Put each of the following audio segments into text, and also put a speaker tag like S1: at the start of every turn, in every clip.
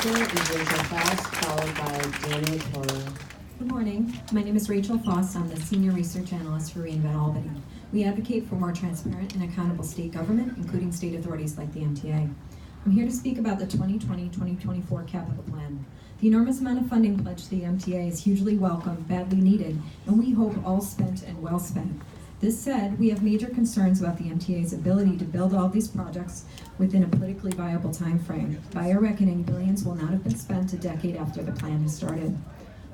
S1: speaker is Rachel Fauss, followed by Daniel Toro.
S2: Good morning. My name is Rachel Fauss. I'm the Senior Research Analyst for reInvent Albany. We advocate for more transparent and accountable state government, including state authorities like the MTA. I'm here to speak about the 2020-2024 capital plan. The enormous amount of funding pledged to the MTA is hugely welcome, badly needed, and we hope all spent and well spent. This said, we have major concerns about the MTA's ability to build all these projects within a politically viable time frame. By our reckoning, billions will not have been spent a decade after the plan has started.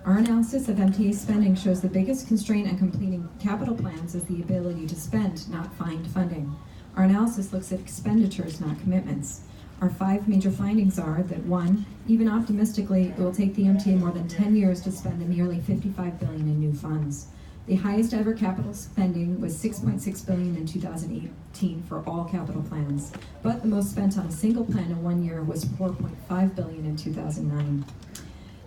S2: Our analysis of MTA spending shows the biggest constraint on completing capital plans is the ability to spend, not find funding. Our analysis looks at expenditures, not commitments. Our 5 major findings are that 1, even optimistically, it will take the MTA more than 10 years to spend the nearly $55 billion in new funds. The highest ever capital spending was $6.6 billion in 2018 for all capital plans, but the most spent on a single plan in 1 year was $4.5 billion in 2009.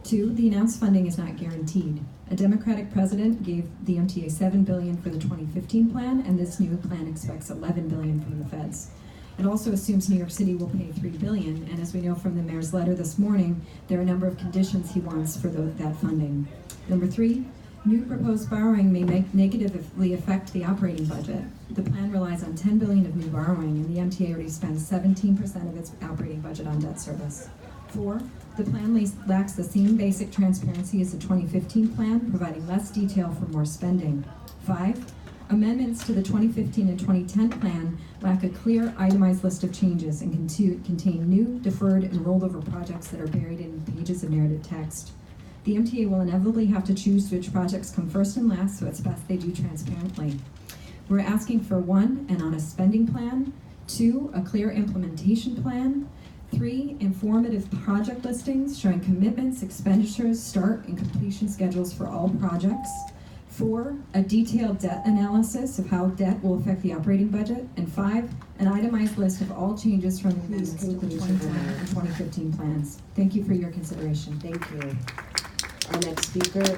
S2: 2, the announced funding is not guaranteed. A Democratic president gave the MTA $7 billion for the 2015 plan, and this new plan expects $11 billion from the feds. It also assumes New York City will pay $3 billion, and as we know from the mayor's letter this morning, there are a number of conditions he wants for that funding. Number 3, new proposed borrowing may negatively affect the operating budget. The plan relies on $10 billion of new borrowing, and the MTA already spends 17% of its operating budget on debt service. 4, the plan lacks the same basic transparency as the 2015 plan, providing less detail for more spending. 5, amendments to the 2015 and 2010 plan lack a clear, itemized list of changes and contain new, deferred, and rollover projects that are buried in pages of narrative text. The MTA will inevitably have to choose which projects come first and last, so it's best they do transparently. We're asking for 1, an honest spending plan, 2, a clear implementation plan, 3, informative project listings showing commitments, expenditures, start and completion schedules for all projects, 4, a detailed debt analysis of how debt will affect the operating budget, and 5, an itemized list of all changes from the amendments to the 2010 and 2015 plans. Thank you for your consideration.
S1: Thank you. Our next speaker